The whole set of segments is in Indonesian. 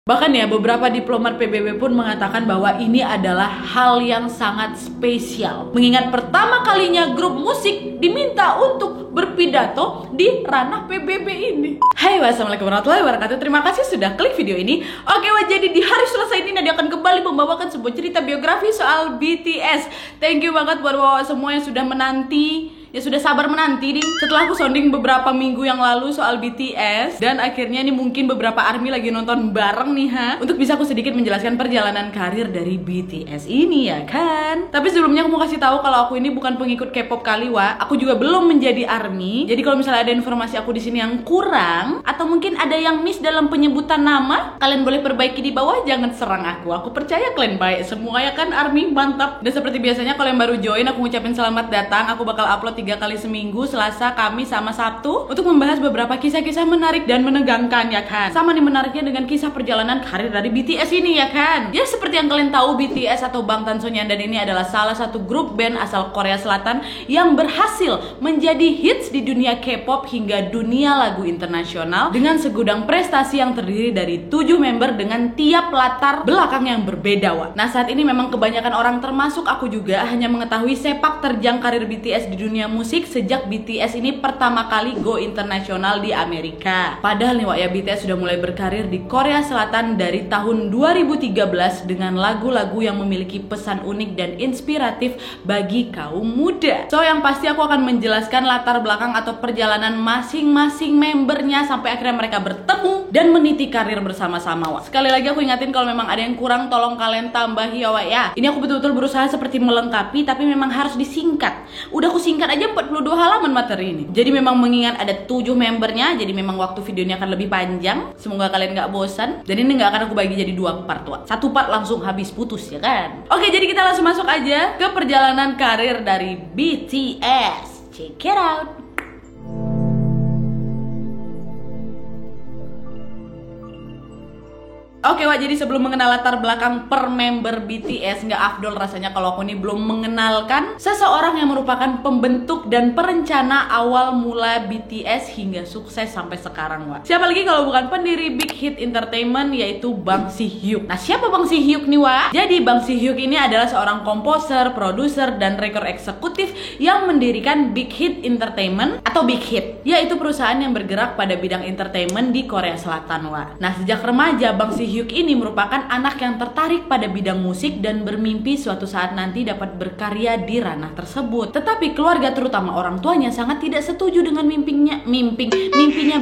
Bahkan ya, beberapa diplomat PBB pun mengatakan bahwa ini adalah hal yang sangat spesial. Mengingat pertama kalinya grup musik diminta untuk berpidato di ranah PBB ini. Hai, wassalamualaikum warahmatullahi wabarakatuh. Terima kasih sudah klik video ini. Oke, jadi di hari Selasa ini Nadia akan kembali membawakan sebuah cerita biografi soal BTS. Thank you banget buat bawa semua yang sudah menanti. Ya sudah sabar menanti nih. Setelah aku sounding beberapa minggu yang lalu soal BTS, dan akhirnya nih mungkin beberapa ARMY lagi nonton bareng nih untuk bisa aku sedikit menjelaskan perjalanan karir dari BTS ini ya kan. Tapi sebelumnya aku mau kasih tahu kalau aku ini bukan pengikut K-pop kali wa. Aku juga belum menjadi ARMY. Jadi kalau misalnya ada informasi aku di sini yang kurang atau mungkin ada yang miss dalam penyebutan nama, kalian boleh perbaiki di bawah, jangan serang aku. Aku percaya kalian baik semua ya kan ARMY, mantap. Dan seperti biasanya kalau yang baru join, aku ngucapin selamat datang. Aku bakal upload 3 kali seminggu, Selasa, Kamis, sama Sabtu, untuk membahas beberapa kisah-kisah menarik dan menegangkan ya kan. Sama nih menariknya dengan kisah perjalanan karir dari BTS ini ya kan. Ya seperti yang kalian tahu, BTS atau Bangtan Sonyeondan ini adalah salah satu grup band asal Korea Selatan yang berhasil menjadi hits di dunia K-pop hingga dunia lagu internasional dengan segudang prestasi yang terdiri dari 7 member dengan tiap latar belakang yang berbeda wa. Nah saat ini memang kebanyakan orang termasuk aku juga hanya mengetahui sepak terjang karir BTS di dunia musik sejak BTS ini pertama kali go internasional di Amerika. Padahal nih wak ya, BTS sudah mulai berkarir di Korea Selatan dari tahun 2013 dengan lagu-lagu yang memiliki pesan unik dan inspiratif bagi kaum muda. So yang pasti aku akan menjelaskan latar belakang atau perjalanan masing-masing membernya sampai akhirnya mereka bertemu dan meniti karir bersama-sama wak. Sekali lagi aku ingatin kalau memang ada yang kurang tolong kalian tambahi ya wak ya. Ini aku betul-betul berusaha seperti melengkapi, tapi memang harus disingkat. Udah aku singkat aja 42 halaman materi ini. Jadi memang mengingat ada 7 membernya, jadi memang waktu videonya akan lebih panjang. Semoga kalian gak bosan. Dan ini gak akan aku bagi jadi 2 part wak. 1 part langsung habis putus ya kan. Oke, jadi kita langsung masuk aja ke perjalanan karir dari BTS. Check it out. Oke wak, jadi sebelum mengenal latar belakang per member BTS, nggak afdol rasanya kalau aku nih belum mengenalkan seseorang yang merupakan pembentuk dan perencana awal mula BTS hingga sukses sampai sekarang wak. Siapa lagi kalau bukan pendiri Big Hit Entertainment, yaitu Bang Si-hyuk. Nah siapa Bang Si-hyuk nih wak? Jadi Bang Si-hyuk ini adalah seorang komposer, produser, dan rekor eksekutif yang mendirikan Big Hit Entertainment atau Big Hit, yaitu perusahaan yang bergerak pada bidang entertainment di Korea Selatan wak. Nah sejak remaja Bang Si-hyuk ini merupakan anak yang tertarik pada bidang musik dan bermimpi suatu saat nanti dapat berkarya di ranah tersebut. Tetapi keluarga terutama orang tuanya sangat tidak setuju dengan mimpinya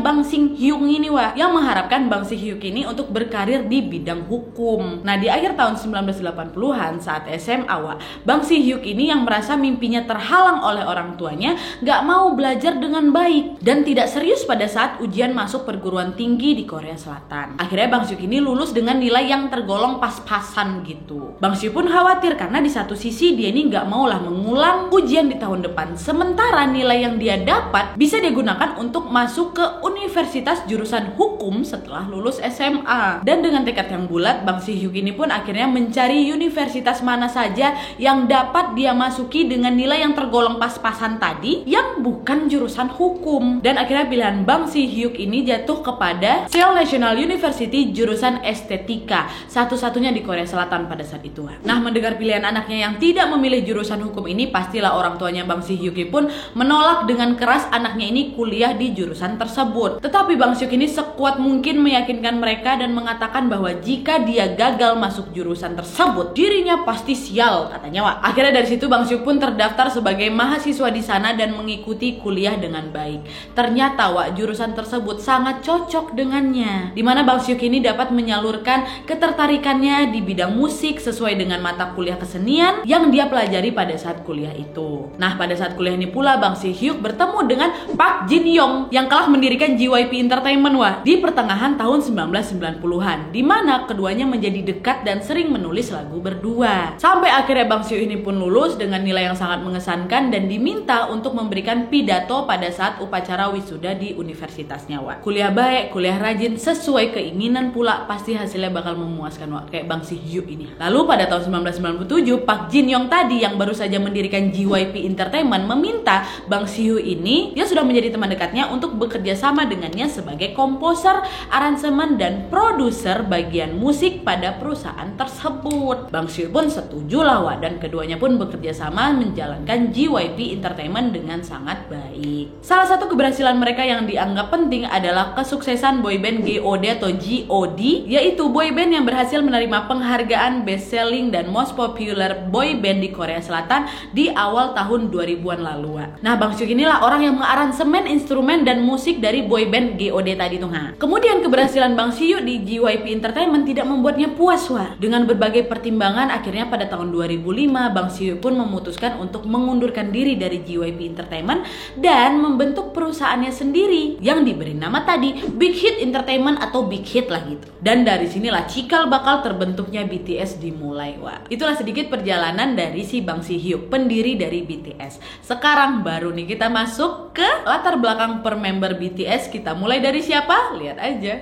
Bang Si-hyuk ini wah, yang mengharapkan Bang Si-hyuk ini untuk berkarir di bidang hukum. Nah di akhir tahun 1980-an saat SMA wah, Bang Si-hyuk ini yang merasa mimpinya terhalang oleh orang tuanya, gak mau belajar dengan baik dan tidak serius pada saat ujian masuk perguruan tinggi di Korea Selatan. Akhirnya Bang Si-hyuk ini lulus dengan nilai yang tergolong pas-pasan gitu. Bang Si pun khawatir karena di satu sisi dia ini nggak maulah mengulang ujian di tahun depan, sementara nilai yang dia dapat bisa digunakan untuk masuk ke universitas jurusan hukum setelah lulus SMA. Dan dengan tekad yang bulat, Bang Si-hyuk ini pun akhirnya mencari universitas mana saja yang dapat dia masuki dengan nilai yang tergolong pas-pasan tadi, yang bukan jurusan hukum. Dan akhirnya pilihan Bang Si-hyuk ini jatuh kepada Seoul National University jurusan estetika, satu-satunya di Korea Selatan pada saat itu. Nah mendengar pilihan anaknya yang tidak memilih jurusan hukum ini, pastilah orang tuanya Bang Si-hyuk pun menolak dengan keras anaknya ini kuliah di jurusan tersebut. Tetapi Bang Si-hyuk ini sekuat mungkin meyakinkan mereka dan mengatakan bahwa jika dia gagal masuk jurusan tersebut, dirinya pasti sial katanya wak. Akhirnya dari situ Bang Si-hyuk pun terdaftar sebagai mahasiswa di sana dan mengikuti kuliah dengan baik. Ternyata wak, jurusan tersebut sangat cocok dengannya, dimana Bang Si-hyuk ini dapat menyalurkan ketertarikannya di bidang musik sesuai dengan mata kuliah kesenian yang dia pelajari pada saat kuliah itu. Nah pada saat kuliah ini pula Bang Si-hyuk bertemu dengan Park Jin Young yang kelak mendirikan JYP Entertainment wah di pertengahan tahun 1990-an, dimana keduanya menjadi dekat dan sering menulis lagu berdua. Sampai akhirnya Bang Si-hyuk ini pun lulus dengan nilai yang sangat mengesankan dan diminta untuk memberikan pidato pada saat upacara wisuda di universitasnya wah. Kuliah baik, kuliah rajin, sesuai keinginan pula pasti hasilnya bakal memuaskan, Wak, kayak Bang Si-hyuk ini. Lalu pada tahun 1997, Park Jin-young tadi yang baru saja mendirikan JYP Entertainment meminta Bang Si-hyuk ini yang sudah menjadi teman dekatnya untuk bekerja sama dengannya sebagai komposer, aransemen, dan produser bagian musik pada perusahaan tersebut. Bang Si-hyuk pun setuju lah, Wak, dan keduanya pun bekerja sama menjalankan JYP Entertainment dengan sangat baik. Salah satu keberhasilan mereka yang dianggap penting adalah kesuksesan boyband GOD atau GOD, yaitu boyband yang berhasil menerima penghargaan best selling dan most popular boyband di Korea Selatan di awal tahun 2000-an lalu. Nah, Bang Si-hyuk inilah orang yang mengaransemen instrumen dan musik dari boyband GOD tadi tuh. Kemudian keberhasilan Bang Si-hyuk di JYP Entertainment tidak membuatnya puas, Wah. Dengan berbagai pertimbangan, akhirnya pada tahun 2005 Bang Si-hyuk pun memutuskan untuk mengundurkan diri dari JYP Entertainment dan membentuk perusahaannya sendiri yang diberi nama tadi Big Hit Entertainment atau Big Hit lah gitu. Dan dari sinilah cikal bakal terbentuknya BTS dimulai, Wah. Itulah sedikit perjalanan dari si Bang Si-hyuk, pendiri dari BTS. Sekarang baru nih kita masuk ke latar belakang per member BTS. Kita mulai dari siapa? Lihat aja.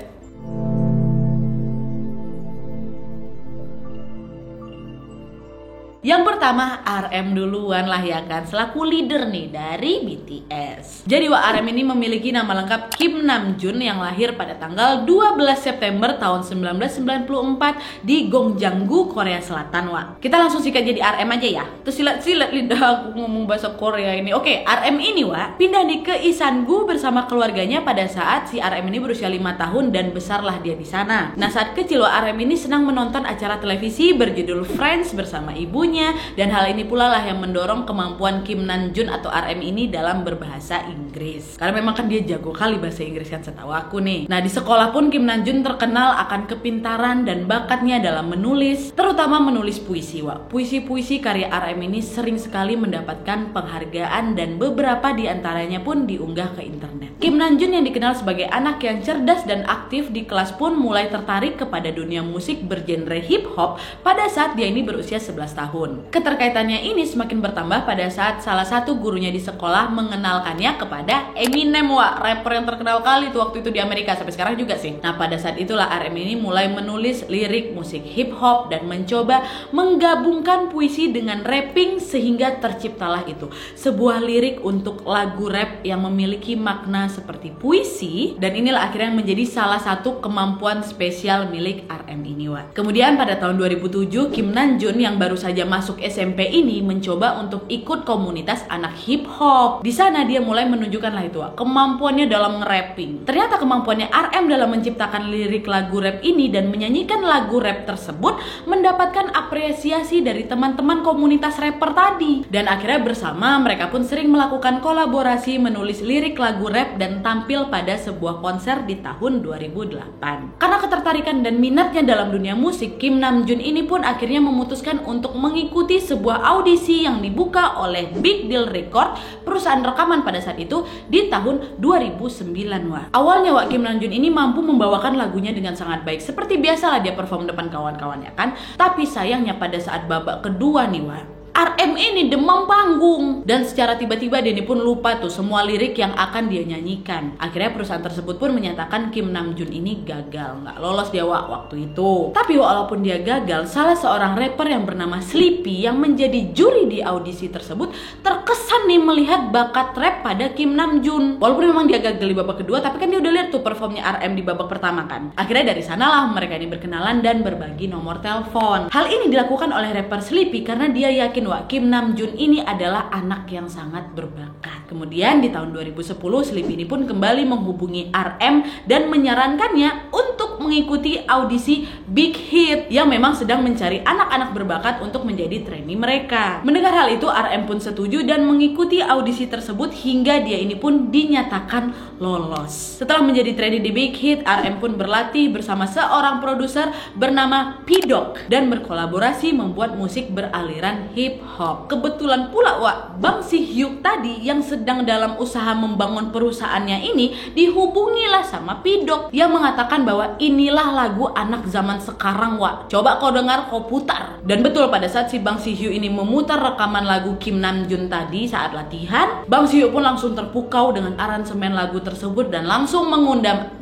Yang pertama RM duluan lah ya kan, selaku leader nih dari BTS. Jadi Wak, RM ini memiliki nama lengkap Kim Namjoon yang lahir pada tanggal 12 September tahun 1994 di Gyeonggangu, Korea Selatan, Wak. Kita langsung sikat jadi RM aja ya. Terus silat-silat lidah aku ngomong bahasa Korea ini. Oke, RM ini Wak pindah nih ke Isangu bersama keluarganya pada saat si RM ini berusia 5 tahun dan besarlah dia di sana. Nah, saat kecil Wak, RM ini senang menonton acara televisi berjudul Friends bersama ibunya. Dan hal ini pula lah yang mendorong kemampuan Kim Namjoon atau RM ini dalam berbahasa Inggris. Karena memang kan dia jago kali bahasa Inggris kan, setahu aku nih. Nah, di sekolah pun Kim Namjoon terkenal akan kepintaran dan bakatnya dalam menulis, terutama menulis puisi, Wak. Puisi-puisi karya RM ini sering sekali mendapatkan penghargaan dan beberapa di antaranya pun diunggah ke internet. Kim Namjoon yang dikenal sebagai anak yang cerdas dan aktif di kelas pun mulai tertarik kepada dunia musik bergenre hip hop pada saat dia ini berusia 11 tahun. Keterkaitannya ini semakin bertambah pada saat salah satu gurunya di sekolah mengenalkannya kepada Eminem, Wak, rapper yang terkenal kali tuh waktu itu di Amerika, sampai sekarang juga sih. Nah, pada saat itulah RM ini mulai menulis lirik musik hip hop dan mencoba menggabungkan puisi dengan rapping sehingga terciptalah itu sebuah lirik untuk lagu rap yang memiliki makna seperti puisi, dan inilah akhirnya menjadi salah satu kemampuan spesial milik RM ini, Wak. Kemudian pada tahun 2007 Kim Namjoon yang baru saja masuk SMP ini mencoba untuk ikut komunitas anak hip hop. Di sana dia mulai menunjukkan lah itu, Wak, kemampuannya dalam nge-rapping. Ternyata kemampuannya RM dalam menciptakan lirik lagu rap ini dan menyanyikan lagu rap tersebut mendapatkan apresiasi dari teman-teman komunitas rapper tadi. Dan akhirnya bersama mereka pun sering melakukan kolaborasi menulis lirik lagu rap dan tampil pada sebuah konser di tahun 2008. Karena ketertarikan dan minatnya dalam dunia musik, Kim Namjoon ini pun akhirnya memutuskan untuk mengikuti sebuah audisi yang dibuka oleh Big Deal Record, perusahaan rekaman pada saat itu di tahun 2009, Wak. Awalnya Wak, Kim Namjoon ini mampu membawakan lagunya dengan sangat baik. Seperti biasalah dia perform depan kawan-kawannya kan. Tapi sayangnya pada saat babak kedua nih, Wak, RM ini demam panggung dan secara tiba-tiba dia pun lupa tuh semua lirik yang akan dia nyanyikan. Akhirnya perusahaan tersebut pun menyatakan Kim Namjoon ini gagal, nggak lolos dia, Wak, waktu itu. Tapi walaupun dia gagal, salah seorang rapper yang bernama Sleepy yang menjadi juri di audisi tersebut terkesan nih melihat bakat rap pada Kim Namjoon. Walaupun memang dia gagal di babak kedua, tapi kan dia udah lihat tuh performnya RM di babak pertama kan. Akhirnya dari sanalah mereka ini berkenalan dan berbagi nomor telepon. Hal ini dilakukan oleh rapper Sleepy karena dia yakin, Wak, Kim Namjoon ini adalah anak yang sangat berbakat. Kemudian di tahun 2010 Sleepy ini pun kembali menghubungi RM dan menyarankannya untuk mengikuti audisi Big Hit yang memang sedang mencari anak-anak berbakat untuk menjadi trainee mereka. Mendengar hal itu, RM pun setuju dan mengikuti audisi tersebut hingga dia ini pun dinyatakan lolos. Setelah menjadi trainee di Big Hit, RM pun berlatih bersama seorang produser bernama P-Dog dan berkolaborasi membuat musik beraliran hip hip hop. Kebetulan pula Bang Si-hyuk tadi yang sedang dalam usaha membangun perusahaannya ini dihubungilah sama P-Dog yang mengatakan bahwa inilah lagu anak zaman sekarang coba kau dengar, kau putar. Dan betul, pada saat si Bang Si-hyuk ini memutar rekaman lagu Kim Namjoon tadi saat latihan, Bang Si-hyuk pun langsung terpukau dengan aransemen lagu tersebut dan langsung mengundang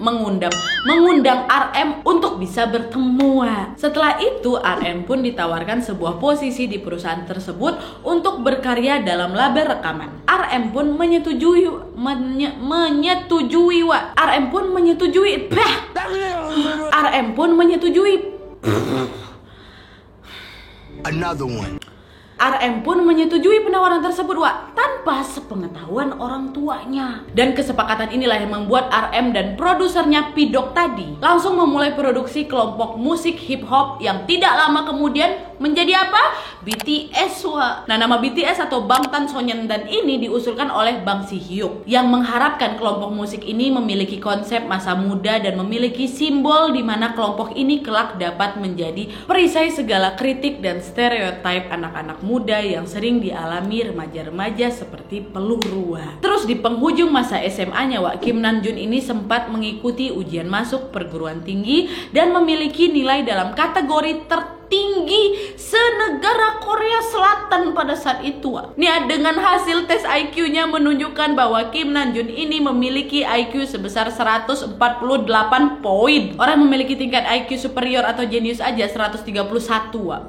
RM untuk bisa bertemu. Setelah itu RM pun ditawarkan sebuah posisi di perusahaan tersebut untuk berkarya dalam label rekaman. RM pun menyetujui RM pun menyetujui penawaran tersebut tanpa sepengetahuan orang tuanya. Dan kesepakatan inilah yang membuat RM dan produsernya P-Dog tadi langsung memulai produksi kelompok musik hip hop yang tidak lama kemudian menjadi apa? BTS. Nah, nama BTS atau Bangtan Sonyeondan ini diusulkan oleh Bang Si-hyuk yang mengharapkan kelompok musik ini memiliki konsep masa muda dan memiliki simbol di mana kelompok ini kelak dapat menjadi perisai segala kritik dan stereotip anak-anak muda yang sering dialami remaja-remaja seperti peluru. Terus di penghujung masa SMA-nya Kim Namjoon ini sempat mengikuti ujian masuk perguruan tinggi dan memiliki nilai dalam kategori tertinggi senegara Korea Selatan pada saat itu. Dengan hasil tes IQ-nya menunjukkan bahwa Kim Namjoon ini memiliki IQ sebesar 148 poin. Orang memiliki tingkat IQ superior atau jenius aja 131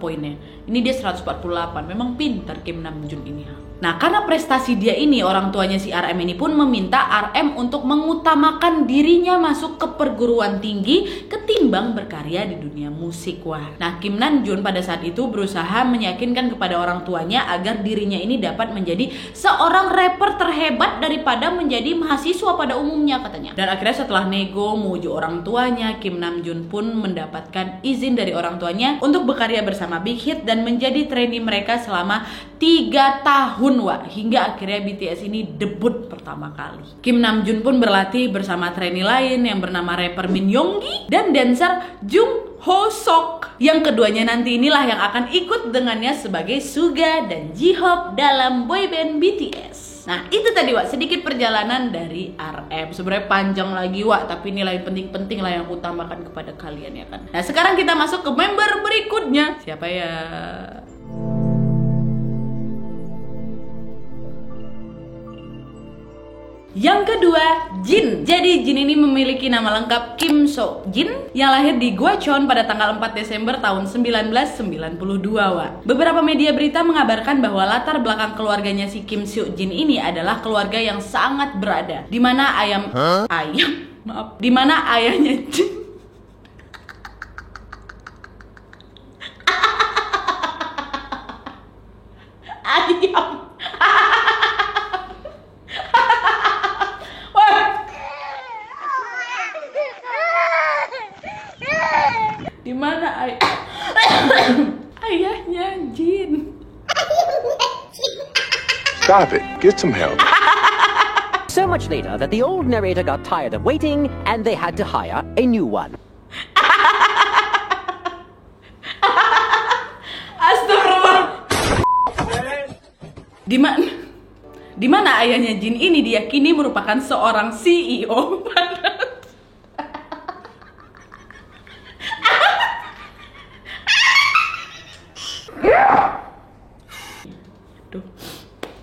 poinnya. Ini dia 148. Memang pintar Kim Namjoon ini. Nah, karena prestasi dia ini, orang tuanya si RM ini pun meminta RM untuk mengutamakan dirinya masuk ke perguruan tinggi ketimbang berkarya di dunia musik. Nah, Kim Namjoon pada saat itu berusaha meyakinkan kepada orang tuanya agar dirinya ini dapat menjadi seorang rapper terhebat daripada menjadi mahasiswa pada umumnya, katanya. Dan akhirnya setelah nego memuju orang tuanya, Kim Namjoon pun mendapatkan izin dari orang tuanya untuk berkarya bersama Big Hit dan menjadi trainee mereka selama 3 tahun hingga akhirnya BTS ini debut pertama kali. Kim Namjoon pun berlatih bersama trainee lain yang bernama rapper Min Younggi dan dancer Jung Ho Sok. Yang keduanya nanti inilah yang akan ikut dengannya sebagai Suga dan J-Hope dalam boyband BTS. Nah, itu tadi sedikit perjalanan dari RM. Sebenarnya panjang lagi tapi nilai penting-penting lah yang utamakan kepada kalian, ya kan. Nah, sekarang kita masuk ke member berikutnya. Siapa ya? Yang kedua, Jin. Jadi Jin ini memiliki nama lengkap Kim So Jin yang lahir di Gwacheon pada tanggal 4 Desember tahun 1992. Beberapa media berita mengabarkan bahwa latar belakang keluarganya si Kim So Jin ini adalah keluarga yang sangat berada, di mana ayahnya Jin ayahnya Jin. Stop it. Get some help. So much later that the old narrator got tired of waiting and they had to hire a new one. Astagfirullah. Di mana ayahnya Jin ini diyakini merupakan seorang CEO.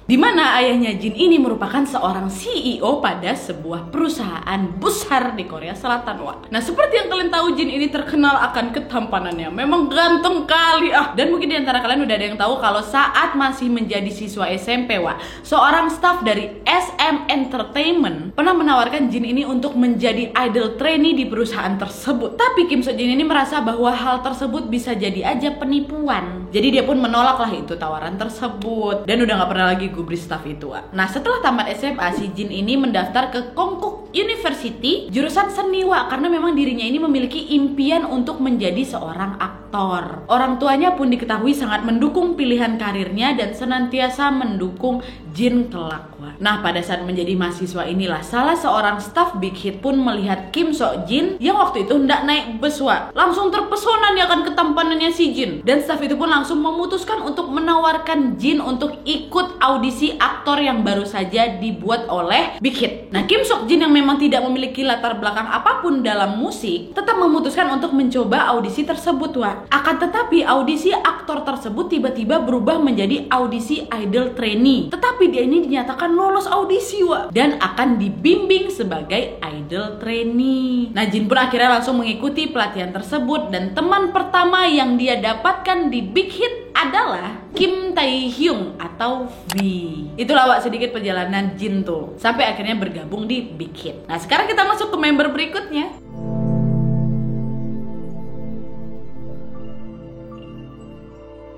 Di mana ayahnya Jin ini merupakan seorang CEO pada sebuah perusahaan besar di Korea Selatan. Nah, seperti yang kalian tahu, Jin ini terkenal akan ketampanannya. Memang ganteng kali Dan mungkin di antara kalian udah ada yang tahu kalau saat masih menjadi siswa SMP, seorang staf dari SM Entertainment pernah menawarkan Jin ini untuk menjadi idol trainee di perusahaan tersebut. Tapi Kim So Jin ini merasa bahwa hal tersebut bisa jadi aja penipuan. Jadi dia pun menolaklah itu tawaran tersebut dan udah gak pernah lagi gubris staff itu. Nah, setelah tamat SMA, si Jin ini mendaftar ke Konkuk University jurusan seni karena memang dirinya ini memiliki impian untuk menjadi seorang aktor. Orang tuanya pun diketahui sangat mendukung pilihan karirnya dan senantiasa mendukung Jin kelak. Nah, pada saat menjadi mahasiswa inilah salah seorang staf Big Hit pun melihat Kim Sok Jin yang waktu itu hendak naik bus Wak. Langsung terpesona nih akan ketampanannya si Jin. Dan staf itu pun langsung memutuskan untuk menawarkan Jin untuk ikut audisi aktor yang baru saja dibuat oleh Big Hit. Nah, Kim Sok Jin yang memang tidak memiliki latar belakang apapun dalam musik tetap memutuskan untuk mencoba audisi tersebut Wak. Akan tetapi audisi aktor tersebut tiba-tiba berubah menjadi audisi idol trainee. Tetapi dia ini dinyatakan lolos audisi Wak, dan akan dibimbing sebagai idol trainee. Nah, Jin pun akhirnya langsung mengikuti pelatihan tersebut, dan teman pertama yang dia dapatkan di Big Hit adalah Kim Tae Hyung atau V. Itulah Wak sedikit perjalanan Jin tuh sampai akhirnya bergabung di Big Hit. Nah, sekarang kita masuk ke member berikutnya.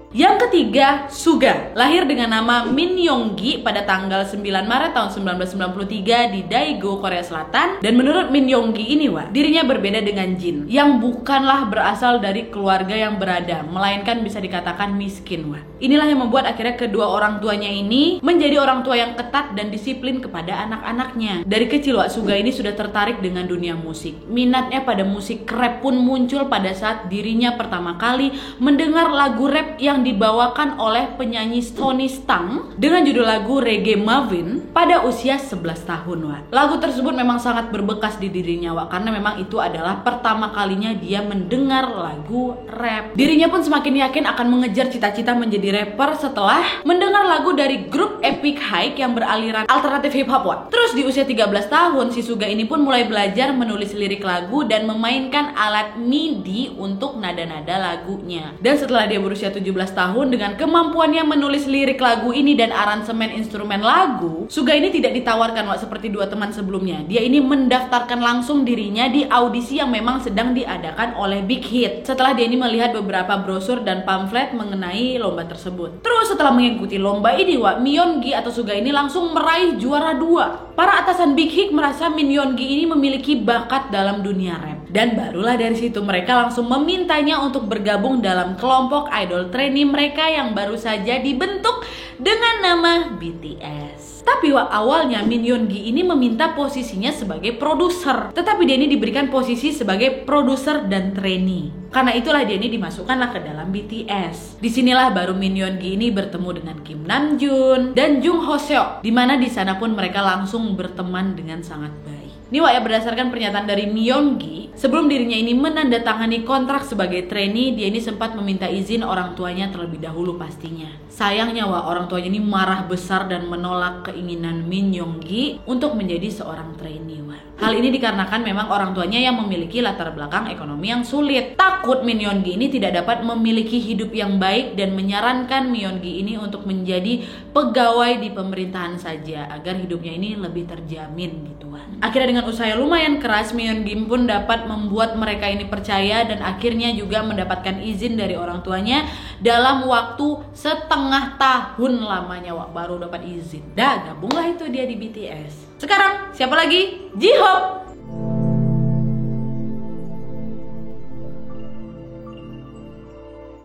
Yang ketiga, Suga. Lahir dengan nama Min Young-gi pada tanggal 9 Maret tahun 1993 di Daegu, Korea Selatan. Dan menurut Min Young-gi ini, Wak, dirinya berbeda dengan Jin, yang bukanlah berasal dari keluarga yang berada, melainkan bisa dikatakan miskin, Wak. Inilah yang membuat akhirnya kedua orang tuanya ini menjadi orang tua yang ketat dan disiplin kepada anak-anaknya. Dari kecil, Wak, Suga ini sudah tertarik dengan dunia musik. Minatnya pada musik rap pun muncul pada saat dirinya pertama kali mendengar lagu rap yang dibawakan oleh penyanyi Tony Stang dengan judul lagu Reggae Mavin pada usia 11 tahun Wak. Lagu tersebut memang sangat berbekas di dirinya Wak, karena memang itu adalah pertama kalinya dia mendengar lagu rap. Dirinya pun semakin yakin akan mengejar cita-cita menjadi rapper setelah mendengar lagu dari grup Epic High yang beraliran alternatif hip hop Wak. Terus di usia 13 tahun si Suga ini pun mulai belajar menulis lirik lagu dan memainkan alat MIDI untuk nada-nada lagunya. Dan setelah dia berusia 17 tahun dengan kemampuannya menulis lirik lagu ini dan aransemen instrumen lagu, Suga ini tidak ditawarkan Wak seperti dua teman sebelumnya. Dia ini mendaftarkan langsung dirinya di audisi yang memang sedang diadakan oleh Big Hit. Setelah dia ini melihat beberapa brosur dan pamflet mengenai lomba tersebut. Terus setelah mengikuti lomba ini Wak, Min Young-gi atau Suga ini langsung meraih juara 2. Para atasan Big Hit merasa Min Young-gi ini memiliki bakat dalam dunia rap. Dan barulah dari situ mereka langsung memintanya untuk bergabung dalam kelompok idol trainee mereka yang baru saja dibentuk dengan nama BTS. Tapi Wak, awalnya Min Young-gi ini meminta posisinya sebagai produser, tetapi dia ini diberikan posisi sebagai produser dan trainee. Karena itulah dia ini dimasukkanlah ke dalam BTS. Disinilah baru Min Young-gi ini bertemu dengan Kim Namjoon dan Jung Hoseok, di mana di sana pun mereka langsung berteman dengan sangat baik. Ini Wak ya, berdasarkan pernyataan dari Min Young-gi, sebelum dirinya ini menandatangani kontrak sebagai trainee, dia ini sempat meminta izin orang tuanya terlebih dahulu pastinya. Sayangnya Wak, orang tuanya ini marah besar dan menolak keinginan Min Young-gi untuk menjadi seorang trainee Wak. Hal ini dikarenakan memang orang tuanya yang memiliki latar belakang ekonomi yang sulit. Takut Min Young-gi ini tidak dapat memiliki hidup yang baik dan menyarankan Min Young-gi ini untuk menjadi pegawai di pemerintahan saja agar hidupnya ini lebih terjamin gitu Wak. Akhirnya dengan usaha lumayan keras, Min Young-gi pun dapat membuat mereka ini percaya dan akhirnya juga mendapatkan izin dari orang tuanya dalam waktu setengah tahun lamanya Wak, baru dapat izin. Dah gabunglah itu dia di BTS. Sekarang siapa lagi? J-Hope.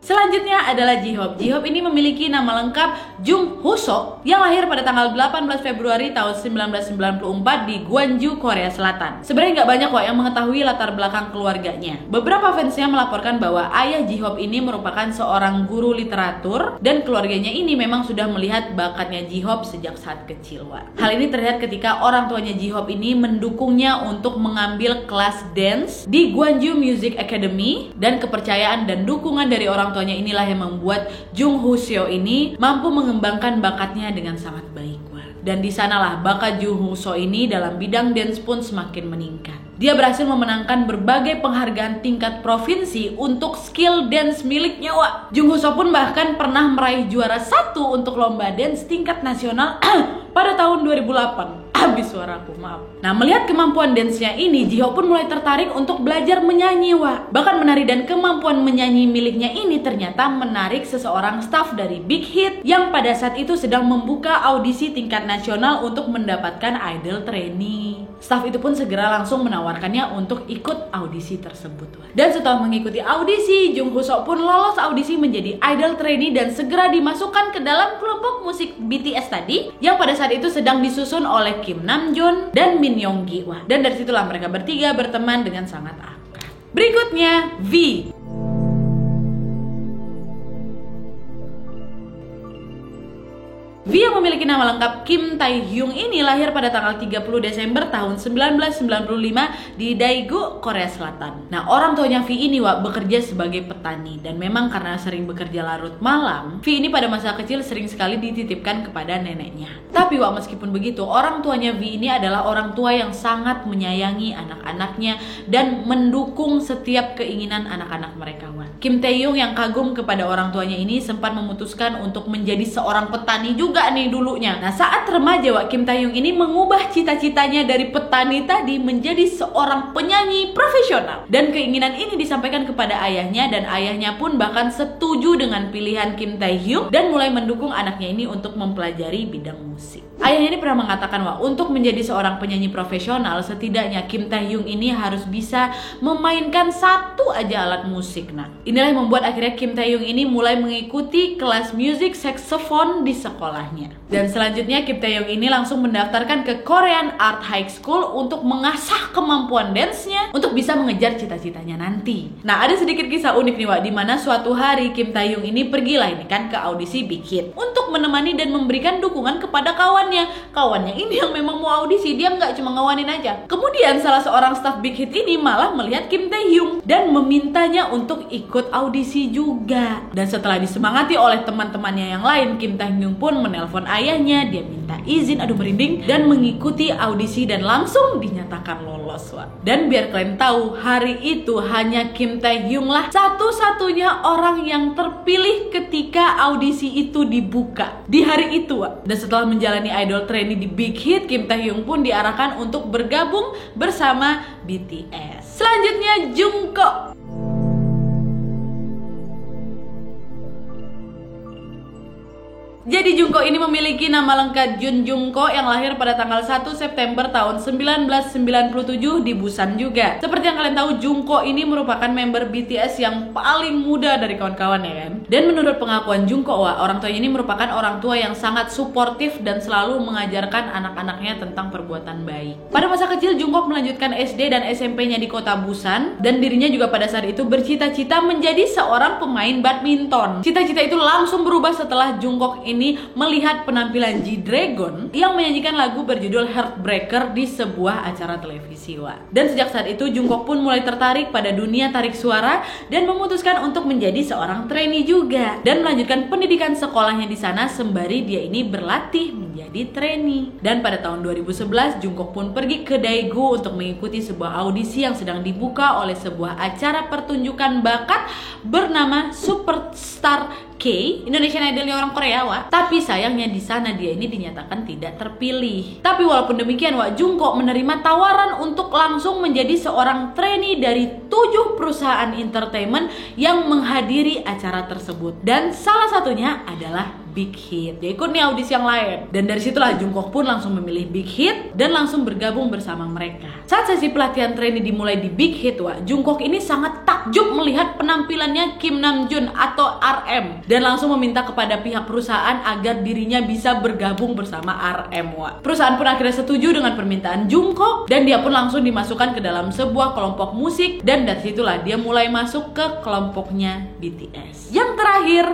Selanjutnya adalah J-Hope. J-Hope ini memiliki nama lengkap Jung Hoseok yang lahir pada tanggal 18 Februari tahun 1994 di Gwangju, Korea Selatan. Sebenarnya nggak banyak kok yang mengetahui latar belakang keluarganya. Beberapa fansnya melaporkan bahwa ayah J-Hope ini merupakan seorang guru literatur dan keluarganya ini memang sudah melihat bakatnya J-Hope sejak saat kecil. Wak. Hal ini terlihat ketika orang tuanya J-Hope ini mendukungnya untuk mengambil kelas dance di Gwangju Music Academy, dan kepercayaan dan dukungan dari orang tuanya inilah yang membuat Jung Hoseok ini mampu mengembangkan bakatnya dengan sangat baik. Dan di sanalah bakat Jung Hoseok ini dalam bidang dance pun semakin meningkat. Dia berhasil memenangkan berbagai penghargaan tingkat provinsi untuk skill dance miliknya Wak. Jung Hoseok pun bahkan pernah meraih juara 1 untuk lomba dance tingkat nasional pada tahun 2008. Habis suaraku, maaf. Nah, melihat kemampuan dance-nya ini, J-Hope pun mulai tertarik untuk belajar menyanyi Wak. Bahkan menari dan kemampuan menyanyi miliknya ini ternyata menarik seseorang staf dari Big Hit yang pada saat itu sedang membuka audisi tingkat nasional untuk mendapatkan idol trainee. Staf itu pun segera langsung menawarkannya untuk ikut audisi tersebut. Dan setelah mengikuti audisi, Jung Ho Sok pun lolos audisi menjadi idol trainee dan segera dimasukkan ke dalam kelompok musik BTS tadi yang pada saat itu sedang disusun oleh Kim Namjoon dan Min Younggi. Dan dari situlah mereka bertiga berteman dengan sangat akrab. Berikutnya V. V yang memiliki nama lengkap Kim Tae Hyung ini lahir pada tanggal 30 Desember tahun 1995 di Daegu, Korea Selatan. Nah, orang tuanya V ini bekerja sebagai petani dan memang karena sering bekerja larut malam, V ini pada masa kecil sering sekali dititipkan kepada neneknya. Tapi meskipun begitu, orang tuanya V ini adalah orang tua yang sangat menyayangi anak-anaknya dan mendukung setiap keinginan anak-anak mereka. Kim Tae Hyung yang kagum kepada orang tuanya ini sempat memutuskan untuk menjadi seorang petani juga nih dulunya. Nah, saat remaja Kim Tae Hyung ini mengubah cita-citanya dari petani tadi menjadi seorang penyanyi profesional. Dan keinginan ini disampaikan kepada ayahnya dan ayahnya pun bahkan setuju dengan pilihan Kim Tae Hyung dan mulai mendukung anaknya ini untuk mempelajari bidang musik. Ayahnya ini pernah mengatakan untuk menjadi seorang penyanyi profesional setidaknya Kim Tae Hyung ini harus bisa memainkan satu aja alat musik. Nah, inilah yang membuat akhirnya Kim Tae Hyung ini mulai mengikuti kelas musik saxophone di sekolahnya. Dan selanjutnya Kim Tae Hyung ini langsung mendaftarkan ke Korean Art High School untuk mengasah kemampuan dance-nya untuk bisa mengejar cita-citanya nanti. Nah, ada sedikit kisah unik nih di mana suatu hari Kim Tae Hyung ini pergilah ini kan ke audisi Big Hit untuk menemani dan memberikan dukungan kepada kawannya ini yang memang mau audisi, dia nggak cuma ngawanin aja. Kemudian salah seorang staf Big Hit ini malah melihat Kim Tae Hyung dan memintanya untuk ikut audisi juga. Dan setelah disemangati oleh teman-temannya yang lain, Kim Tae Hyung pun menelpon ayahnya, dia minta izin, merinding, dan mengikuti audisi dan langsung dinyatakan lolos. Dan biar kalian tahu, hari itu hanya Kim Tae Hyung lah satu-satunya orang yang terpilih ketika audisi itu dibuka di hari itu. Dan setelah menjalani idol trainee di Big Hit, Kim Tae Hyung pun diarahkan untuk bergabung bersama BTS. Selanjutnya Jungkook. Jadi Jungkook ini memiliki nama lengkap Jun Jungkook yang lahir pada tanggal 1 September tahun 1997 di Busan juga. Seperti yang kalian tahu, Jungkook ini merupakan member BTS yang paling muda dari kawan-kawan ya kan. Dan menurut pengakuan Jungkook, orang tuanya ini merupakan orang tua yang sangat suportif dan selalu mengajarkan anak-anaknya tentang perbuatan baik. Pada masa kecil Jungkook melanjutkan SD dan SMP-nya di kota Busan dan dirinya juga pada saat itu bercita-cita menjadi seorang pemain badminton. Cita-cita itu langsung berubah setelah Jungkook ini melihat penampilan G-Dragon yang menyanyikan lagu berjudul Heartbreaker di sebuah acara televisi. Dan sejak saat itu Jungkook pun mulai tertarik pada dunia tarik suara dan memutuskan untuk menjadi seorang trainee juga dan melanjutkan pendidikan sekolahnya di sana sembari dia ini berlatih menjadi trainee. Dan pada tahun 2011 Jungkook pun pergi ke Daegu untuk mengikuti sebuah audisi yang sedang dibuka oleh sebuah acara pertunjukan bakat bernama Superstar K, Indonesian Idol orang Korea, tapi sayangnya di sana dia ini dinyatakan tidak terpilih. Tapi walaupun demikian, Jungkook menerima tawaran untuk langsung menjadi seorang trainee dari 7 perusahaan entertainment yang menghadiri acara tersebut. Dan salah satunya adalah Big Hit. Dia ikut nih audisi yang lain. Dan dari situlah Jungkook pun langsung memilih Big Hit dan langsung bergabung bersama mereka. Saat sesi pelatihan trainee dimulai di Big Hit, Jungkook ini sangat takjub melihat penampilannya Kim Namjoon atau RM dan langsung meminta kepada pihak perusahaan agar dirinya bisa bergabung bersama RM. Perusahaan pun akhirnya setuju dengan permintaan Jungkook dan dia pun langsung dimasukkan ke dalam sebuah kelompok musik dan dari situlah dia mulai masuk ke kelompoknya BTS. Yang terakhir,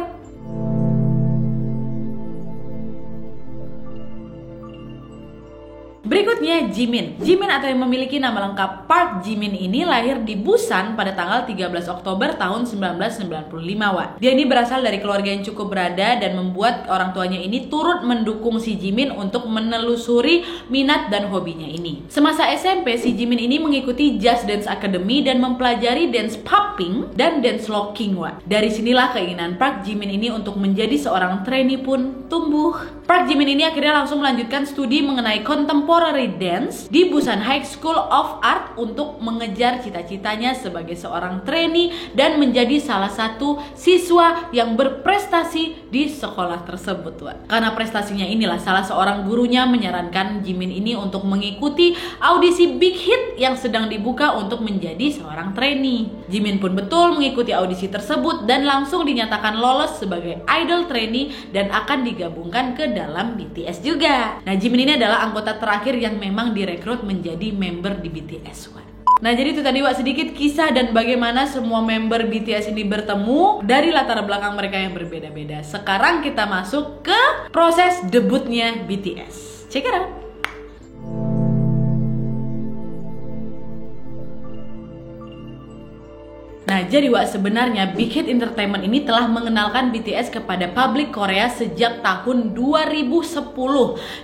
berikutnya Jimin. Jimin atau yang memiliki nama lengkap Park Jimin ini lahir di Busan pada tanggal 13 Oktober tahun 1995. Dia ini berasal dari keluarga yang cukup berada dan membuat orang tuanya ini turut mendukung si Jimin untuk menelusuri minat dan hobinya ini. Semasa SMP, si Jimin ini mengikuti Just Dance Academy dan mempelajari dance popping dan dance locking. Dari sinilah keinginan Park Jimin ini untuk menjadi seorang trainee pun tumbuh. Park Jimin ini akhirnya langsung melanjutkan studi mengenai kontemporer temporary dance di Busan High School of Art untuk mengejar cita-citanya sebagai seorang trainee dan menjadi salah satu siswa yang berprestasi di sekolah tersebut. Karena prestasinya inilah salah seorang gurunya menyarankan Jimin ini untuk mengikuti audisi Big Hit yang sedang dibuka untuk menjadi seorang trainee. Jimin pun betul mengikuti audisi tersebut dan langsung dinyatakan lolos sebagai idol trainee dan akan digabungkan ke dalam BTS juga. Nah, Jimin ini adalah anggota terakhir yang memang direkrut menjadi member di BTS. Nah, jadi itu tadi sedikit kisah dan bagaimana semua member BTS ini bertemu dari latar belakang mereka yang berbeda-beda. Sekarang kita masuk ke proses debutnya BTS. Check it out. Nah, jadi sebenarnya Big Hit Entertainment ini telah mengenalkan BTS kepada publik Korea sejak tahun 2010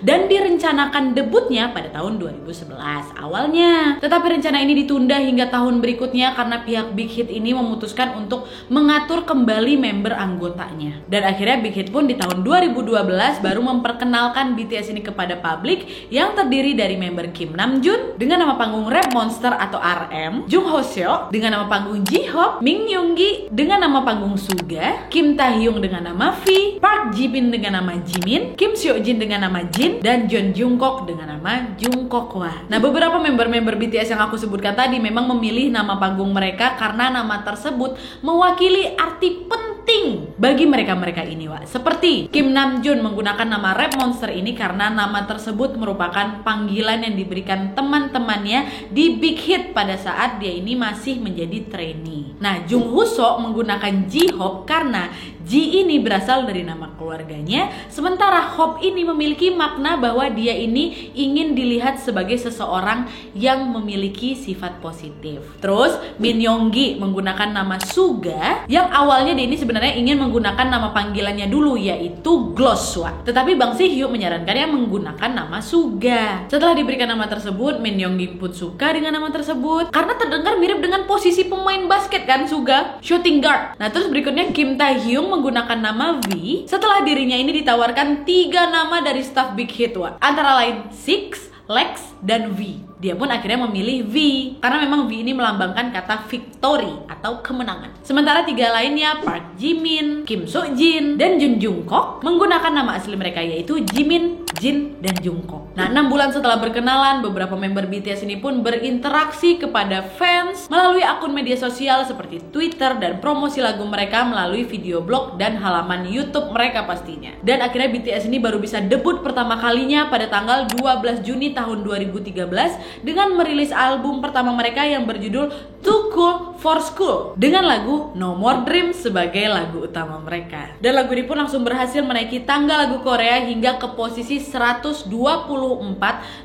dan direncanakan debutnya pada tahun 2011 awalnya. Tetapi rencana ini ditunda hingga tahun berikutnya karena pihak Big Hit ini memutuskan untuk mengatur kembali member anggotanya. Dan akhirnya Big Hit pun di tahun 2012 baru memperkenalkan BTS ini kepada publik yang terdiri dari member Kim Namjoon dengan nama panggung Rap Monster atau RM, Jung Hoseok dengan nama panggung Jihyo, Min Yoongi dengan nama panggung Suga, Kim Taehyung dengan nama V, Park Ji-bin dengan nama Jimin, Kim Seokjin dengan nama Jin, dan Jeon Jungkook dengan nama Jungkook. Nah, beberapa member-member BTS yang aku sebutkan tadi memang memilih nama panggung mereka karena nama tersebut mewakili arti penting bagi mereka-mereka ini, Seperti Kim Namjoon menggunakan nama Rap Monster ini karena nama tersebut merupakan panggilan yang diberikan teman-temannya di Big Hit pada saat dia ini masih menjadi trainee. Nah, Jung Hoseok menggunakan J-Hope karena Ji ini berasal dari nama keluarganya, sementara Hope ini memiliki makna bahwa dia ini ingin dilihat sebagai seseorang yang memiliki sifat positif. Terus Min Yoongi menggunakan nama Suga yang awalnya dia ini sebenarnya ingin menggunakan nama panggilannya dulu yaitu Glosswa. Tetapi Bang Si-hyuk menyarankannya menggunakan nama Suga. Setelah diberikan nama tersebut, Min Yoongi pun suka dengan nama tersebut karena terdengar mirip dengan posisi pemain basket kan, Suga, shooting guard. Nah, terus berikutnya Kim Taehyung menggunakan nama V setelah dirinya ini ditawarkan 3 nama dari staf Big Hit, antara lain Six, Lex, dan V. Dia pun akhirnya memilih V karena memang V ini melambangkan kata victory atau kemenangan. Sementara 3 lainnya Park Jimin, Kim Seokjin, dan Jeon Jungkook menggunakan nama asli mereka yaitu Jimin, Jin, dan Jungkook. Nah, 6 bulan setelah berkenalan, beberapa member BTS ini pun berinteraksi kepada fans melalui akun media sosial seperti Twitter dan promosi lagu mereka melalui video blog dan halaman YouTube mereka pastinya. Dan akhirnya BTS ini baru bisa debut pertama kalinya pada tanggal 12 Juni tahun 2013 dengan merilis album pertama mereka yang berjudul Too Cool for School dengan lagu No More Dream sebagai lagu utama mereka. Dan lagu ini pun langsung berhasil menaiki tangga lagu Korea hingga ke posisi 124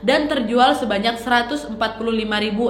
dan terjual sebanyak 145.000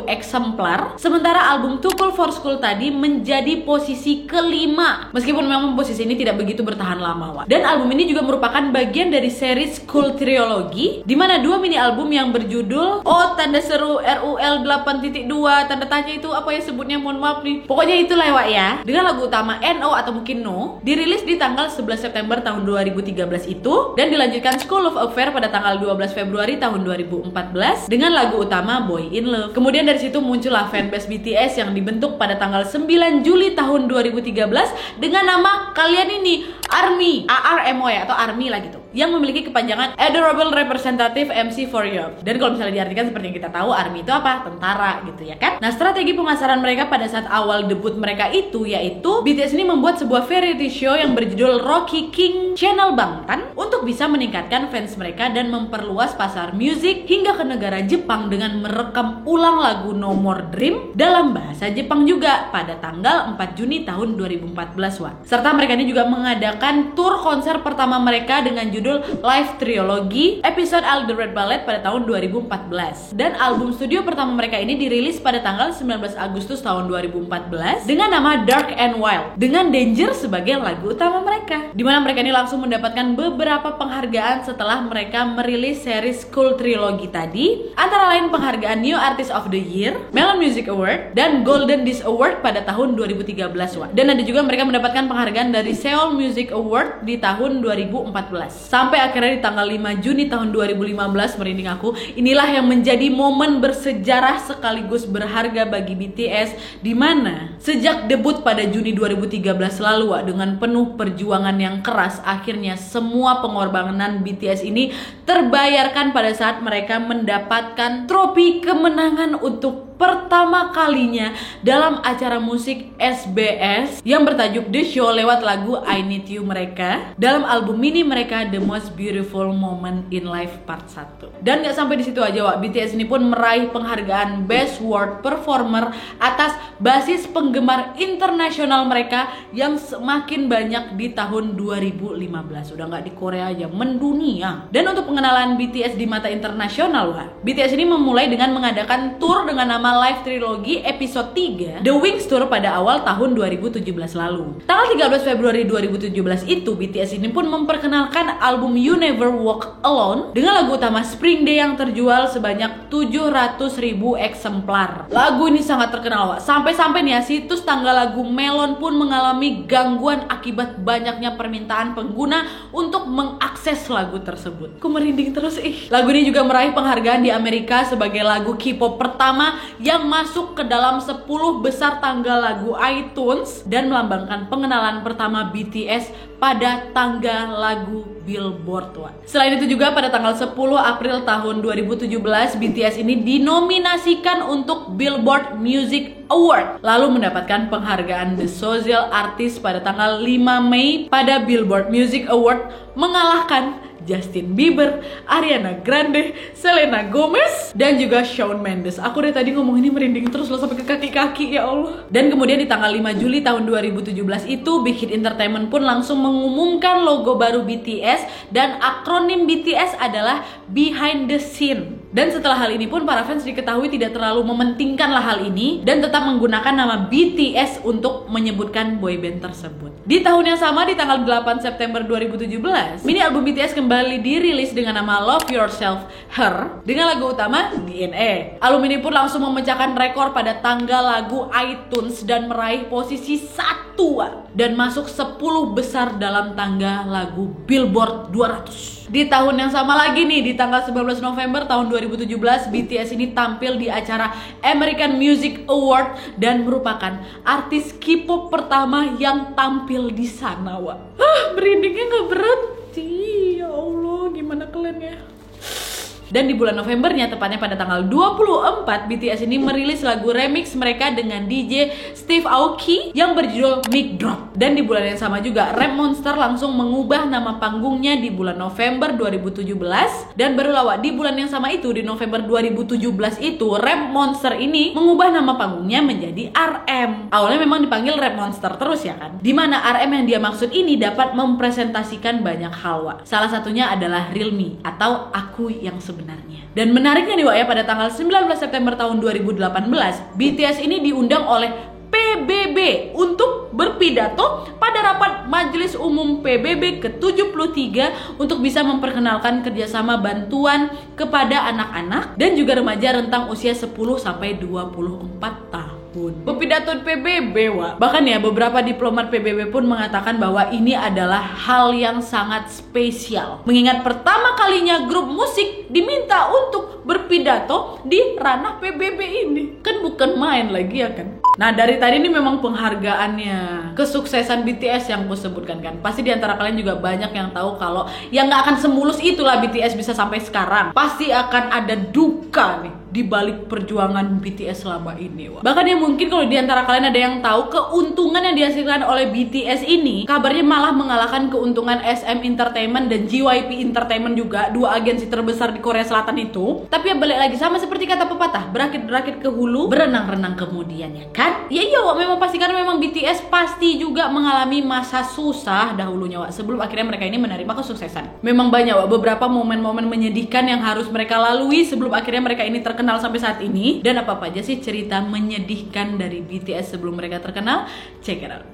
eksemplar. Sementara album Too Cool for School tadi menjadi posisi kelima. Meskipun memang posisi ini tidak begitu bertahan lama, Dan album ini juga merupakan bagian dari seri School Trilogy di mana 2 mini album yang berjudul tanda seru RUL 8.2 tanda tanya itu apa ya sebutnya, mohon maaf nih. Pokoknya itulah ya. Dengan lagu utama NO atau mungkin No dirilis di tanggal 11 September tahun 2013 itu dan dilanjutkan School of Affair pada tanggal 12 Februari tahun 2014 dengan lagu utama Boy in Love. Kemudian dari situ muncullah fanbase BTS yang dibentuk pada tanggal 9 Juli tahun 2013 dengan nama kalian ini ARMY, ARMY atau ARMY lah gitu, yang memiliki kepanjangan Adorable Representative MC for Youth. Dan kalau misalnya diartikan seperti yang kita tahu, ARMY itu apa? Tentara gitu ya kan. Nah, strategi pemasaran mereka pada saat awal debut mereka itu yaitu BTS ini membuat sebuah variety show yang berjudul Rocky King Channel Bangtan untuk bisa meningkatkan fans mereka dan memperluas pasar musik hingga ke negara Jepang dengan merekam ulang lagu No More Dream dalam bahasa Jepang juga pada tanggal 4 Juni tahun 2014 Serta mereka ini juga mengadakan tour konser pertama mereka dengan judul Live Trilogy episode All the Red Ballet pada tahun 2014. Dan album studio pertama mereka ini dirilis pada tanggal 19 Agustus tahun 2014 dengan nama Dark and Wild dengan Danger sebagai lagu utama mereka. Dimana mereka ini langsung mendapatkan beberapa penghargaan setelah mereka merilis seri School Trilogy tadi, antara lain penghargaan New Artist of the Year, Melon Music Award, dan Golden Disc Award pada tahun 2013 Dan ada juga mereka mendapatkan penghargaan dari Seoul Music Award di tahun 2014. sampai akhirnya di tanggal 5 Juni tahun 2015, merinding aku, inilah yang menjadi momen bersejarah sekaligus berharga bagi BTS, di mana sejak debut pada Juni 2013 lalu dengan penuh perjuangan yang keras, akhirnya semua pengorbanan BTS ini terbayarkan pada saat mereka mendapatkan trofi kemenangan untuk pertama kalinya dalam acara musik SBS yang bertajuk The Show lewat lagu I Need You mereka dalam album mini mereka The Most Beautiful Moment in Life Part 1. Dan gak sampai di situ aja, Wak. BTS ini pun meraih penghargaan Best World Performer atas basis penggemar internasional mereka yang semakin banyak di tahun 2015. Udah gak di Korea aja, mendunia. Dan untuk pengenalan BTS di mata internasional, Wak, BTS ini memulai dengan mengadakan tour dengan nama Live Trilogy episode 3 The Wings Tour pada awal tahun 2017 lalu. Tanggal 13 Februari 2017 itu BTS ini pun memperkenalkan album You Never Walk Alone dengan lagu utama Spring Day yang terjual sebanyak 700.000 eksemplar. Lagu ini sangat terkenal, Wak. Sampai-sampai nih ya, situs tanggal lagu Melon pun mengalami gangguan akibat banyaknya permintaan pengguna untuk mengakses lagu tersebut. Aku merinding terus Lagu ini juga meraih penghargaan di Amerika sebagai lagu K-pop pertama yang masuk ke dalam 10 besar tangga lagu iTunes dan melambangkan pengenalan pertama BTS pada tangga lagu Billboard. Selain itu juga pada tanggal 10 April tahun 2017 BTS ini dinominasikan untuk Billboard Music Award, lalu mendapatkan penghargaan The Social Artist pada tanggal 5 Mei pada Billboard Music Award, mengalahkan Justin Bieber, Ariana Grande, Selena Gomez, dan juga Shawn Mendes. Aku dari tadi ngomong ini merinding terus loh sampai ke kaki-kaki, ya Allah. Dan kemudian di tanggal 5 Juli tahun 2017 itu Big Hit Entertainment pun langsung mengumumkan logo baru BTS dan akronim BTS adalah Behind the Scene. Dan setelah hal ini pun para fans diketahui tidak terlalu mementingkanlah hal ini dan tetap menggunakan nama BTS untuk menyebutkan boyband tersebut. Di tahun yang sama, di tanggal 8 September 2017, mini album BTS kembali dirilis dengan nama Love Yourself Her dengan lagu utama DNA. Album ini pun langsung memecahkan rekor pada tangga lagu iTunes dan meraih posisi 1 dan masuk 10 besar dalam tangga lagu Billboard 200. Di tahun yang sama lagi nih, di tanggal 19 November tahun 2017, BTS ini tampil di acara American Music Award dan merupakan artis K-pop pertama yang tampil di sana, Wak. Merindingnya gak berhenti. Ya Allah, gimana kalian ya? Dan di bulan Novembernya, tepatnya pada tanggal 24, BTS ini merilis lagu remix mereka dengan DJ Steve Aoki yang berjudul Mic Drop. Dan di bulan yang sama juga, Rap Monster langsung mengubah nama panggungnya di bulan November 2017. Dan baru lawak di bulan yang sama itu, di November 2017 itu, Rap Monster ini mengubah nama panggungnya menjadi RM. Awalnya memang dipanggil Rap Monster terus ya kan? Dimana RM yang dia maksud ini dapat mempresentasikan banyak hal, Wak. Salah satunya adalah Real Me atau aku yang sebenarnya. Dan menariknya nih, Wak, ya, pada tanggal 19 September tahun 2018 BTS ini diundang oleh PBB untuk berpidato pada rapat Majelis Umum PBB ke-73 untuk bisa memperkenalkan kerjasama bantuan kepada anak-anak dan juga remaja rentang usia 10 sampai 24 tahun. Berpidato PBB, Wak. Bahkan ya, beberapa diplomat PBB pun mengatakan bahwa ini adalah hal yang sangat spesial, mengingat pertama kalinya grup musik diminta untuk berpidato di ranah PBB ini. Kan bukan main lagi ya kan? Nah, dari tadi ini memang penghargaannya, kesuksesan BTS yang aku sebutkan kan. Pasti diantara kalian juga banyak yang tahu kalau yang gak akan semulus itulah BTS bisa sampai sekarang. Pasti akan ada duka nih di balik perjuangan BTS selama ini, Wak. Bahkan ya mungkin kalau diantara kalian ada yang tahu keuntungan yang dihasilkan oleh BTS ini, kabarnya malah mengalahkan keuntungan SM Entertainment dan JYP Entertainment juga, dua agensi terbesar di Korea Selatan itu. Tapi ya balik lagi sama seperti kata pepatah, berakit-berakit ke hulu, berenang-renang kemudian, ya kan? Ya iya, Wak, memang pasti karena memang BTS pasti juga mengalami masa susah dahulunya, Wak, sebelum akhirnya mereka ini menerima kesuksesan. Memang banyak, Wak, beberapa momen-momen menyedihkan yang harus mereka lalui sebelum akhirnya mereka ini terkenal sampai saat ini. Dan apa aja sih cerita menyedihkan dari BTS sebelum mereka terkenal? Check it out.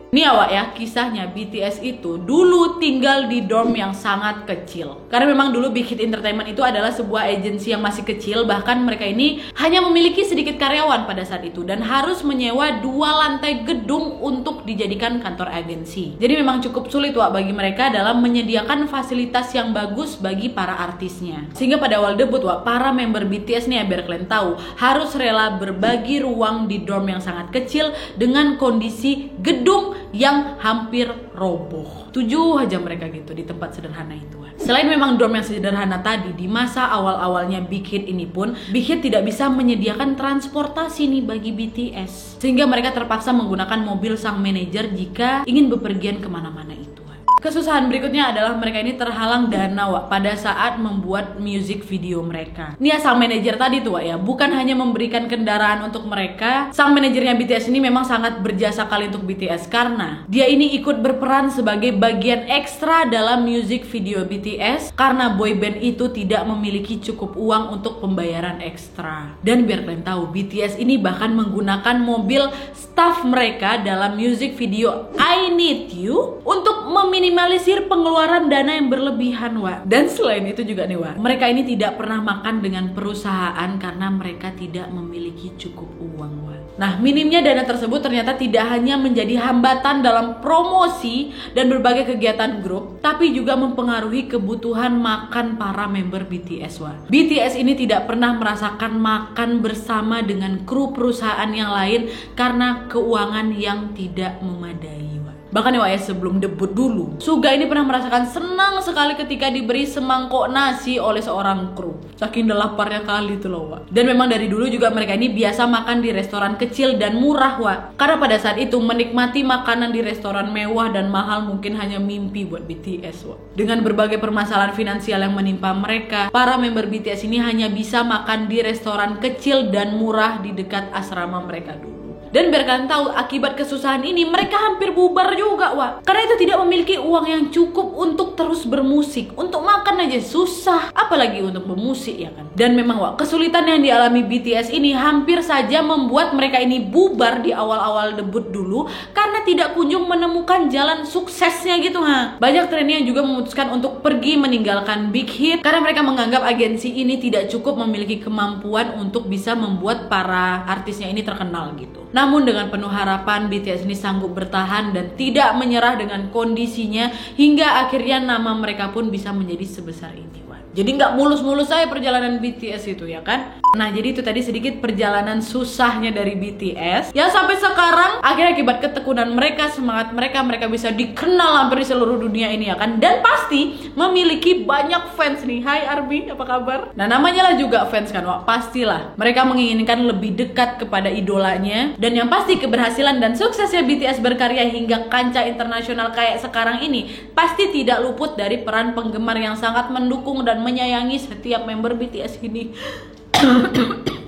Nih awak ya, kisahnya BTS itu dulu tinggal di dorm yang sangat kecil. Karena memang dulu Big Hit Entertainment itu adalah sebuah agensi yang masih kecil. Bahkan mereka ini hanya memiliki sedikit karyawan pada saat itu dan harus menyewa 2 lantai gedung untuk dijadikan kantor agensi. Jadi memang cukup sulit wak bagi mereka dalam menyediakan fasilitas yang bagus bagi para artisnya. Sehingga pada awal debut wak, para member BTS nih ya, biar kalian tahu, harus rela berbagi ruang di dorm yang sangat kecil dengan kondisi gedung yang hampir roboh. 7 aja mereka gitu di tempat sederhana itu. Selain memang dorm yang sederhana tadi, di masa awal-awalnya Big Hit ini pun, Big Hit tidak bisa menyediakan transportasi nih bagi BTS. Sehingga mereka terpaksa menggunakan mobil sang manajer jika ingin bepergian kemana-mana itu. Kesusahan berikutnya adalah mereka ini terhalang dana wak pada saat membuat music video mereka. Nih sang manajer tadi tuh wak ya, bukan hanya memberikan kendaraan untuk mereka. Sang manajernya BTS ini memang sangat berjasa kali untuk BTS karena dia ini ikut berperan sebagai bagian ekstra dalam music video BTS karena boyband itu tidak memiliki cukup uang untuk pembayaran ekstra. Dan biar kalian tahu, BTS ini bahkan menggunakan mobil staff mereka dalam music video I Need You untuk meminimalisir pengeluaran dana yang berlebihan wak. Dan selain itu juga nih wak, mereka ini tidak pernah makan dengan perusahaan karena mereka tidak memiliki cukup uang wak. Nah, minimnya dana tersebut ternyata tidak hanya menjadi hambatan dalam promosi dan berbagai kegiatan grup, tapi juga mempengaruhi kebutuhan makan para member BTS wak. BTS ini tidak pernah merasakan makan bersama dengan kru perusahaan yang lain karena keuangan yang tidak memadai. Bahkan ya sebelum debut dulu, Suga ini pernah merasakan senang sekali ketika diberi semangkok nasi oleh seorang kru. Saking laparnya kali itu loh wak. Dan memang dari dulu juga mereka ini biasa makan di restoran kecil dan murah wak. Karena pada saat itu menikmati makanan di restoran mewah dan mahal mungkin hanya mimpi buat BTS wak. Dengan berbagai permasalahan finansial yang menimpa mereka, para member BTS ini hanya bisa makan di restoran kecil dan murah di dekat asrama mereka dulu. Dan biar kalian tahu, akibat kesusahan ini mereka hampir bubar juga wak. Karena itu tidak memiliki uang yang cukup untuk terus bermusik. Untuk makan aja susah, apalagi untuk bermusik ya kan. Dan memang wak, kesulitan yang dialami BTS ini hampir saja membuat mereka ini bubar di awal-awal debut dulu karena tidak kunjung menemukan jalan suksesnya gitu ha. Banyak trainee yang juga memutuskan untuk pergi meninggalkan Big Hit karena mereka menganggap agensi ini tidak cukup memiliki kemampuan untuk bisa membuat para artisnya ini terkenal gitu. Namun dengan penuh harapan, BTS ini sanggup bertahan dan tidak menyerah dengan kondisinya hingga akhirnya nama mereka pun bisa menjadi sebesar ini. Jadi nggak mulus-mulus saya perjalanan BTS itu ya kan. Nah jadi itu tadi sedikit perjalanan susahnya dari BTS yang sampai sekarang akhirnya akibat ketekunan mereka, semangat mereka bisa dikenal hampir di seluruh dunia ini ya kan. Dan pasti memiliki banyak fans nih. Hai Arby, apa kabar? Nah namanya lah juga fans kan wak. Pastilah mereka menginginkan lebih dekat kepada idolanya. Dan yang pasti keberhasilan dan suksesnya BTS berkarya hingga kancah internasional kayak sekarang ini pasti tidak luput dari peran penggemar yang sangat mendukung dan menyayangi setiap member BTS ini.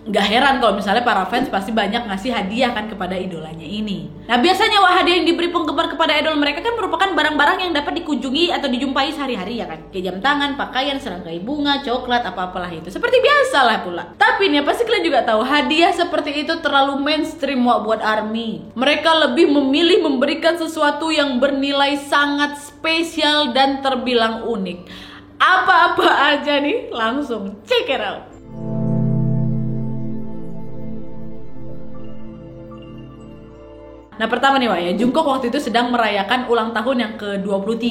Gak heran kalau misalnya para fans pasti banyak ngasih hadiah kan kepada idolanya ini. Nah biasanya wah hadiah yang diberi penggemar kepada idol mereka kan merupakan barang-barang yang dapat dikunjungi atau dijumpai sehari-hari ya kan. Kayak jam tangan, pakaian, serangkai bunga, coklat, apa-apalah itu. Seperti biasa lah pula. Tapi nih pasti kalian juga tahu hadiah seperti itu terlalu mainstream wak buat ARMY. Mereka lebih memilih memberikan sesuatu yang bernilai sangat spesial dan terbilang unik. Apa-apa aja nih, langsung check it out. Nah pertama nih Wak ya, Jungkook waktu itu sedang merayakan ulang tahun yang ke-23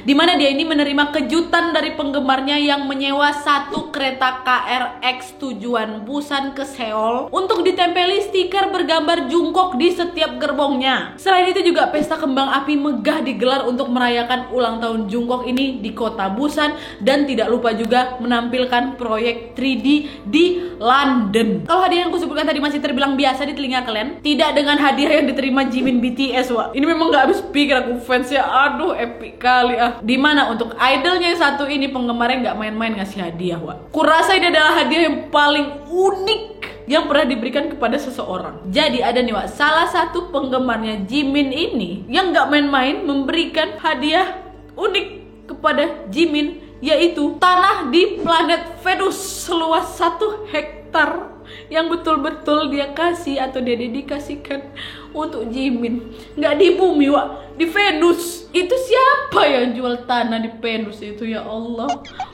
di mana dia ini menerima kejutan dari penggemarnya yang menyewa satu kereta KRX tujuan Busan ke Seoul untuk ditempeli stiker bergambar Jungkook di setiap gerbongnya. Selain itu juga pesta kembang api megah digelar untuk merayakan ulang tahun Jungkook ini di kota Busan. Dan tidak lupa juga menampilkan proyek 3D di London. Kalau hadiah yang aku sebutkan tadi masih terbilang biasa di telinga kalian, tidak dengan hadiah yang diterima Jimin BTS wak. Ini memang gak habis pikir aku fansnya, aduh epic kali ah. Dimana untuk idolnya yang satu ini penggemarnya gak main-main ngasih hadiah wak. Kurasa ini adalah hadiah yang paling unik yang pernah diberikan kepada seseorang. Jadi ada nih wak, salah satu penggemarnya Jimin ini yang gak main-main memberikan hadiah unik kepada Jimin, yaitu tanah di planet Venus seluas 1 hektar yang betul-betul dia kasih atau dia dedikasikan untuk Jimin. Nggak di bumi, Wak, di Venus. Itu siapa yang jual tanah di Venus itu, ya Allah?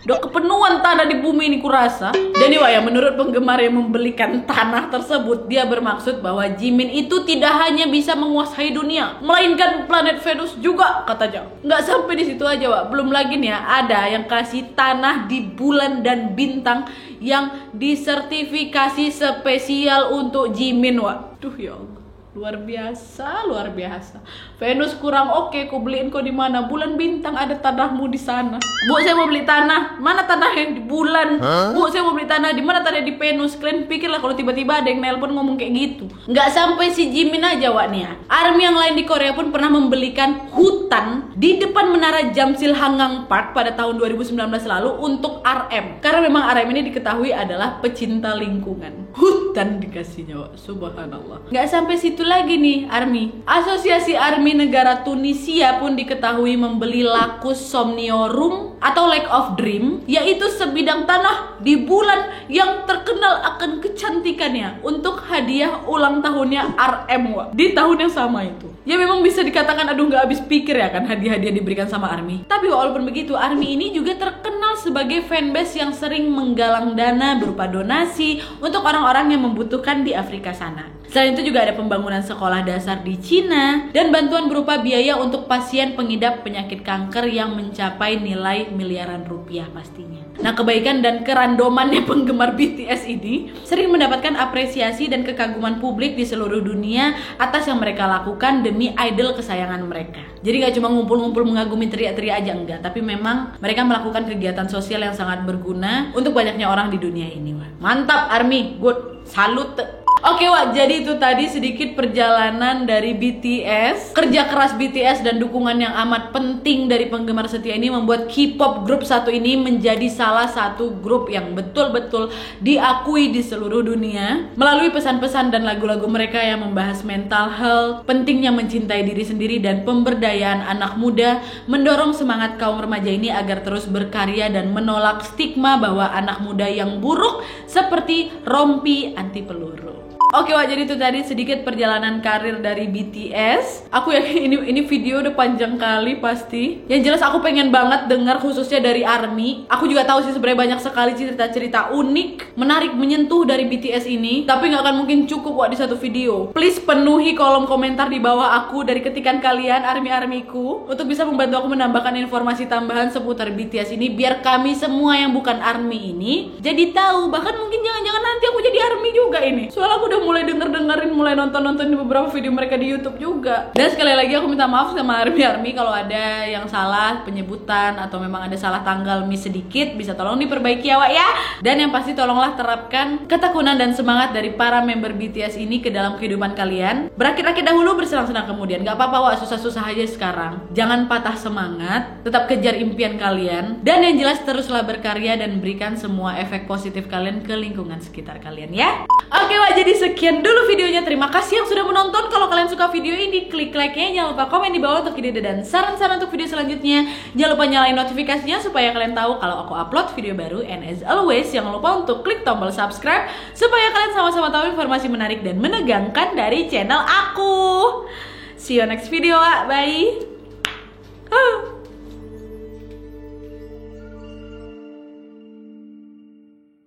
Udah kepenuhan tanah di bumi ini kurasa. Jadi Wak, ya, menurut penggemar yang membelikan tanah tersebut, dia bermaksud bahwa Jimin itu tidak hanya bisa menguasai dunia, melainkan planet Venus juga, katanya. Nggak sampai di situ aja, Wak. Belum lagi nih ya, ada yang kasih tanah di bulan dan bintang yang disertifikasi spesial untuk Jimin, Wak. Duh, ya Allah. Luar biasa, luar biasa. Venus kurang oke, kau beliin kau di mana? Bulan bintang ada tanahmu di sana. Bu, saya mau beli tanah. Mana tanahnya? Di bulan. Bu, saya mau beli tanah. Di mana tanah di Venus? Kalian pikirlah kalau tiba-tiba ada yang nelpon ngomong kayak gitu. Nggak sampai si Jimin aja, Wak, nih ya. ARMY yang lain di Korea pun pernah membelikan hutan di depan menara Jamsil Hangang Park pada tahun 2019 lalu untuk RM. Karena memang RM ini diketahui adalah pecinta lingkungan. Hutan dikasihnya, Wak. Subhanallah. Nggak sampai situ lagi nih ARMY. Asosiasi ARMY negara Tunisia pun diketahui membeli Lacus Somniorum atau Lake of Dream, yaitu sebidang tanah di bulan yang terkenal akan kecantikannya untuk hadiah ulang tahunnya RM, Wak, di tahun yang sama itu. Ya memang bisa dikatakan aduh nggak habis pikir ya kan hadiah-hadiah diberikan sama ARMY. Tapi walaupun begitu, ARMY ini juga terkenal sebagai fanbase yang sering menggalang dana berupa donasi untuk orang-orang yang membutuhkan di Afrika sana. Selain itu juga ada pembangunan sekolah dasar di Cina dan bantuan berupa biaya untuk pasien pengidap penyakit kanker yang mencapai nilai miliaran rupiah pastinya. Nah, kebaikan dan kerandomannya penggemar BTS ini sering mendapatkan apresiasi dan kekaguman publik di seluruh dunia atas yang mereka lakukan demi idol kesayangan mereka. Jadi gak cuma ngumpul-ngumpul mengagumi teriak-teriak aja, enggak, tapi memang mereka melakukan kegiatan sosial yang sangat berguna untuk banyaknya orang di dunia ini. Wah. Mantap ARMY, good, salut. Oke, Wak, jadi itu tadi sedikit perjalanan dari BTS. Kerja keras BTS dan dukungan yang amat penting dari penggemar setia ini membuat K-pop grup satu ini menjadi salah satu grup yang betul-betul diakui di seluruh dunia melalui pesan-pesan dan lagu-lagu mereka yang membahas mental health, pentingnya mencintai diri sendiri dan pemberdayaan anak muda, mendorong semangat kaum remaja ini agar terus berkarya dan menolak stigma bahwa anak muda yang buruk seperti rompi anti peluru. Oke, Wak, jadi itu tadi sedikit perjalanan karir dari BTS. Aku yakin ini video udah panjang kali pasti. Yang jelas aku pengen banget dengar khususnya dari ARMY. Aku juga tahu sih sebenarnya banyak sekali cerita-cerita unik, menarik, menyentuh dari BTS ini. Tapi nggak akan mungkin cukup, Wak, di satu video. Please penuhi kolom komentar di bawah aku dari ketikan kalian ARMY-ARMYku untuk bisa membantu aku menambahkan informasi tambahan seputar BTS ini biar kami semua yang bukan ARMY ini jadi tahu. Bahkan mungkin jangan-jangan nanti aku jadi ARMY juga ini. Soalnya aku udah mulai dengerin, mulai nonton di beberapa video mereka di YouTube juga. Dan sekali lagi aku minta maaf sama ARMY kalau ada yang salah penyebutan atau memang ada salah tanggal miss sedikit, bisa tolong diperbaiki ya, Wak, ya. Dan yang pasti tolonglah terapkan ketekunan dan semangat dari para member BTS ini ke dalam kehidupan kalian. Berakit-rakit dahulu, bersenang-senang kemudian. Gak apa-apa, Wak, susah-susah aja sekarang. Jangan patah semangat, tetap kejar impian kalian. Dan yang jelas teruslah berkarya dan berikan semua efek positif kalian ke lingkungan sekitar kalian, ya. Oke, Wak, jadi sekian dulu videonya. Terima kasih yang sudah menonton. Kalau kalian suka video ini, klik like-nya. Jangan lupa komen di bawah untuk ide dan saran-saran untuk video selanjutnya. Jangan lupa nyalain notifikasinya supaya kalian tahu kalau aku upload video baru. And as always, jangan lupa untuk klik tombol subscribe supaya kalian sama-sama tahu informasi menarik dan menegangkan dari channel aku. See you next video, Wak. Bye.